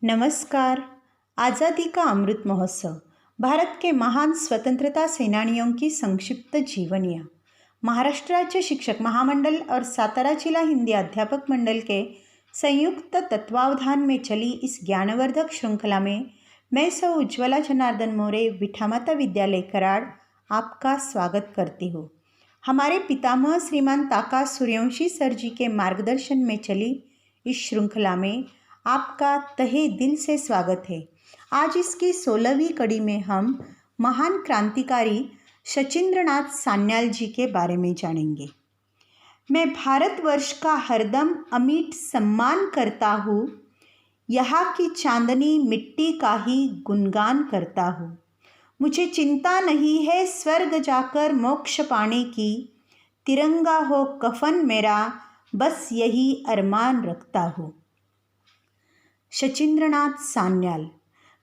नमस्कार। आज़ादी का अमृत महोत्सव भारत के महान स्वतंत्रता सेनानियों की संक्षिप्त जीवनियाँ। महाराष्ट्र राज्य शिक्षक महामंडल और सातारा जिला हिंदी अध्यापक मंडल के संयुक्त तत्वावधान में चली इस ज्ञानवर्धक श्रृंखला में मैं सौ उज्ज्वला जनार्दन मोरे विठामाता विद्यालय कराड़ आपका स्वागत करती हूँ। हमारे पितामह श्रीमान ताका सूर्यवंशी सर जी के मार्गदर्शन में चली इस श्रृंखला में आपका तहे दिल से स्वागत है। आज इसकी 16वीं कड़ी में हम महान क्रांतिकारी शचीन्द्रनाथ सान्याल जी के बारे में जानेंगे। मैं भारतवर्ष का हरदम अमिट सम्मान करता हूँ, यहाँ की चांदनी मिट्टी का ही गुणगान करता हूँ। मुझे चिंता नहीं है स्वर्ग जाकर मोक्ष पाने की, तिरंगा हो कफन मेरा बस यही अरमान रखता हूँ। शचीन्द्रनाथ सान्याल।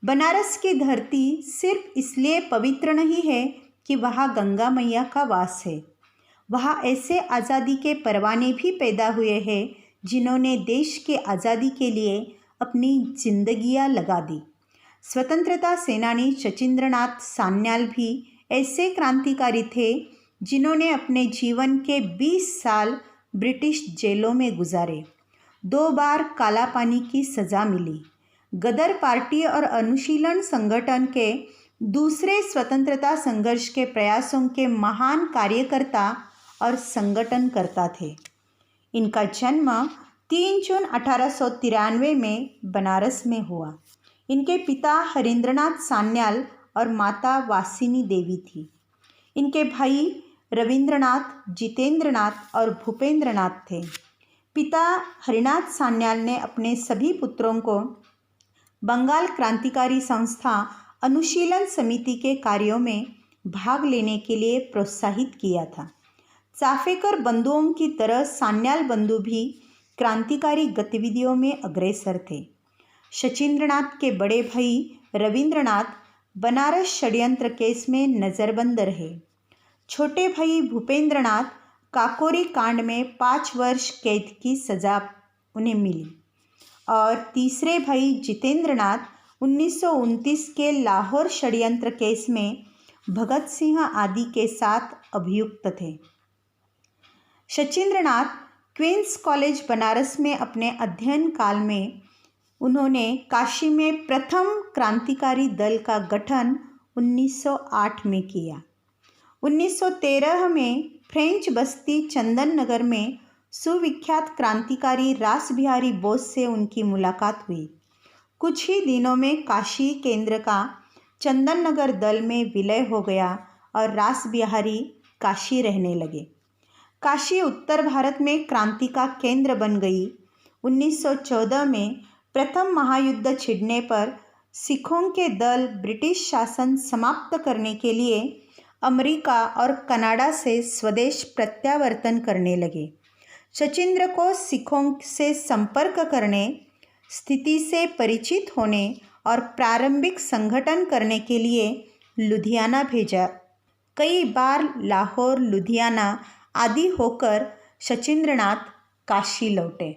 बनारस की धरती सिर्फ इसलिए पवित्र नहीं है कि वहाँ गंगा मैया का वास है, वहाँ ऐसे आज़ादी के परवाने भी पैदा हुए हैं जिन्होंने देश के आज़ादी के लिए अपनी जिंदगियाँ लगा दी। स्वतंत्रता सेनानी शचीन्द्रनाथ सान्याल भी ऐसे क्रांतिकारी थे जिन्होंने अपने जीवन के 20 साल ब्रिटिश जेलों में गुजारे। 2 बार काला पानी की सज़ा मिली। गदर पार्टी और अनुशीलन संगठन के दूसरे स्वतंत्रता संघर्ष के प्रयासों के महान कार्यकर्ता और संगठनकर्ता थे। इनका जन्म 3 जून 1893 में बनारस में हुआ। इनके पिता हरीन्द्रनाथ सान्याल और माता वासिनी देवी थी। इनके भाई रविंद्रनाथ, जितेंद्रनाथ और भूपेंद्रनाथ थे। पिता हरिनाथ सान्याल ने अपने सभी पुत्रों को बंगाल क्रांतिकारी संस्था अनुशीलन समिति के कार्यों में भाग लेने के लिए प्रोत्साहित किया था। चाफेकर बंधुओं की तरह सान्याल बंधु भी क्रांतिकारी गतिविधियों में अग्रसर थे। शचीन्द्रनाथ के बड़े भाई रविंद्रनाथ बनारस षड्यंत्र केस में नज़रबंद रहे। छोटे भाई भूपेंद्रनाथ काकोरी कांड में 5 वर्ष कैद की सज़ा उन्हें मिली और तीसरे भाई जितेंद्रनाथ 1929 के लाहौर षड्यंत्र केस में भगत सिंह आदि के साथ अभियुक्त थे। शचीन्द्रनाथ क्वींस कॉलेज बनारस में अपने अध्ययन काल में उन्होंने काशी में प्रथम क्रांतिकारी दल का गठन 1908 में किया। 1913 में फ्रेंच बस्ती चंदन नगर में सुविख्यात क्रांतिकारी रास बिहारी बोस से उनकी मुलाकात हुई। कुछ ही दिनों में काशी केंद्र का चंदन नगर दल में विलय हो गया और रास बिहारी काशी रहने लगे। काशी उत्तर भारत में क्रांति का केंद्र बन गई। 1914 में प्रथम महायुद्ध छिड़ने पर सिखों के दल ब्रिटिश शासन समाप्त करने के लिए अमेरिका और कनाडा से स्वदेश प्रत्यावर्तन करने लगे। शचीन्द्र को सिखों से संपर्क करने, स्थिति से परिचित होने और प्रारंभिक संगठन करने के लिए लुधियाना भेजा। कई बार लाहौर, लुधियाना आदि होकर शचीन्द्रनाथ काशी लौटे।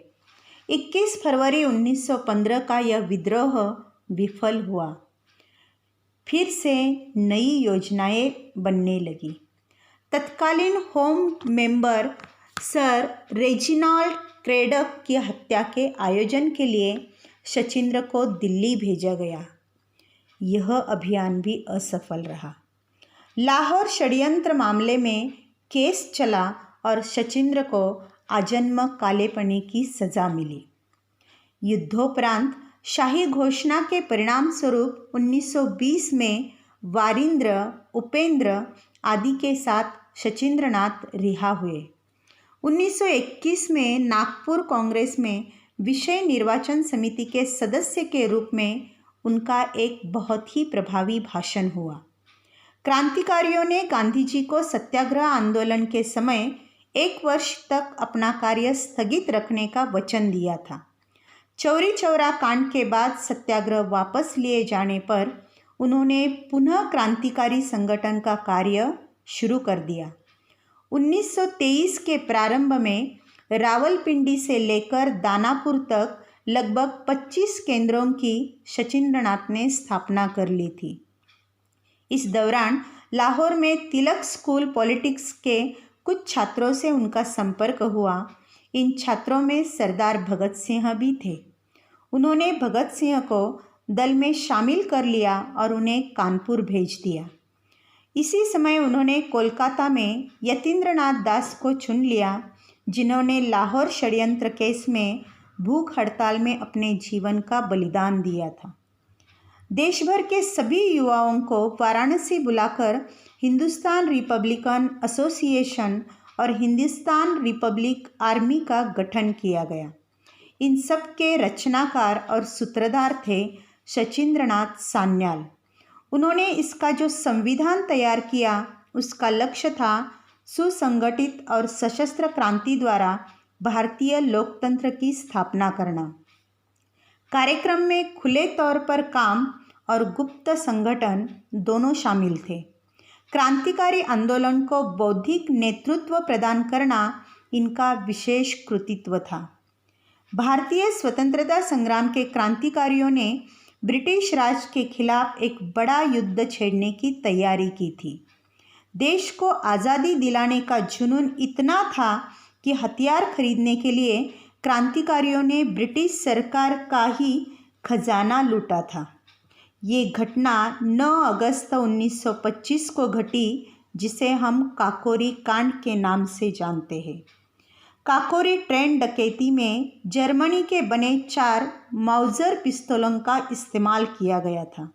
21 फरवरी 1915 का यह विद्रोह विफल हुआ। फिर से नई योजनाएं बनने लगी। तत्कालीन होम मेंबर सर रेजिनाल्ड क्रेडक की हत्या के आयोजन के लिए शचीन्द्र को दिल्ली भेजा गया। यह अभियान भी असफल रहा। लाहौर षड्यंत्र मामले में केस चला और शचीन्द्र को आजन्म कालेपनी की सज़ा मिली। युद्धोपरांत शाही घोषणा के परिणाम स्वरूप 1920 में वारिंद्र, उपेंद्र आदि के साथ शचीन्द्रनाथ रिहा हुए। 1921 में नागपुर कांग्रेस में विषय निर्वाचन समिति के सदस्य के रूप में उनका एक बहुत ही प्रभावी भाषण हुआ। क्रांतिकारियों ने गांधी जी को सत्याग्रह आंदोलन के समय 1 वर्ष तक अपना कार्य स्थगित रखने का वचन दिया था। चौरी चौरा कांड के बाद सत्याग्रह वापस लिए जाने पर उन्होंने पुनः क्रांतिकारी संगठन का कार्य शुरू कर दिया। 1923 के प्रारंभ में रावलपिंडी से लेकर दानापुर तक लगभग 25 केंद्रों की शचींद्रनाथ ने स्थापना कर ली थी। इस दौरान लाहौर में तिलक स्कूल पॉलिटिक्स के कुछ छात्रों से उनका संपर्क हुआ। इन छात्रों में सरदार भगत सिंह भी थे। उन्होंने भगत सिंह को दल में शामिल कर लिया और उन्हें कानपुर भेज दिया। इसी समय उन्होंने कोलकाता में यतीन्द्रनाथ दास को चुन लिया, जिन्होंने लाहौर षड्यंत्र केस में भूख हड़ताल में अपने जीवन का बलिदान दिया था। देश भर के सभी युवाओं को वाराणसी बुलाकर हिंदुस्तान रिपब्लिकन एसोसिएशन और हिंदुस्तान रिपब्लिक आर्मी का गठन किया गया। इन सब के रचनाकार और सूत्रधार थे शचींद्रनाथ सान्याल। उन्होंने इसका जो संविधान तैयार किया उसका लक्ष्य था सुसंगठित और सशस्त्र क्रांति द्वारा भारतीय लोकतंत्र की स्थापना करना। कार्यक्रम में खुले तौर पर काम और गुप्त संगठन दोनों शामिल थे। क्रांतिकारी आंदोलन को बौद्धिक नेतृत्व प्रदान करना इनका विशेष कृतित्व था। भारतीय स्वतंत्रता संग्राम के क्रांतिकारियों ने ब्रिटिश राज के खिलाफ एक बड़ा युद्ध छेड़ने की तैयारी की थी। देश को आज़ादी दिलाने का जुनून इतना था कि हथियार खरीदने के लिए क्रांतिकारियों ने ब्रिटिश सरकार का ही खजाना लूटा था। ये घटना 9 अगस्त 1925 को घटी, जिसे हम काकोरी कांड के नाम से जानते हैं। काकोरी ट्रेन डकैती में जर्मनी के बने 4 माउजर पिस्तौलों का इस्तेमाल किया गया था।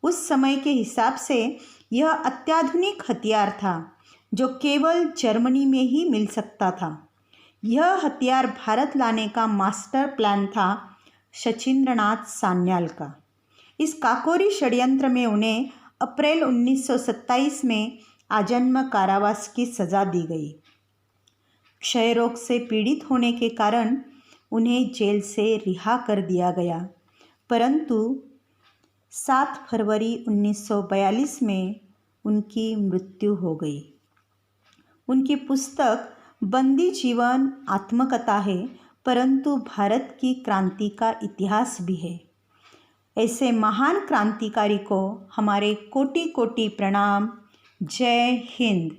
उस समय के हिसाब से यह अत्याधुनिक हथियार था जो केवल जर्मनी में ही मिल सकता था। यह हथियार भारत लाने का मास्टर प्लान था शचींद्रनाथ सान्याल का। इस काकोरी षड्यंत्र में उन्हें अप्रैल 1927 में आजन्म कारावास की सज़ा दी गई। क्षय रोग से पीड़ित होने के कारण उन्हें जेल से रिहा कर दिया गया, परंतु 7 फरवरी 1942 में उनकी मृत्यु हो गई। उनकी पुस्तक बंदी जीवन आत्मकथा है, परंतु भारत की क्रांति का इतिहास भी है। ऐसे महान क्रांतिकारी को हमारे कोटि कोटि प्रणाम। जय हिंद।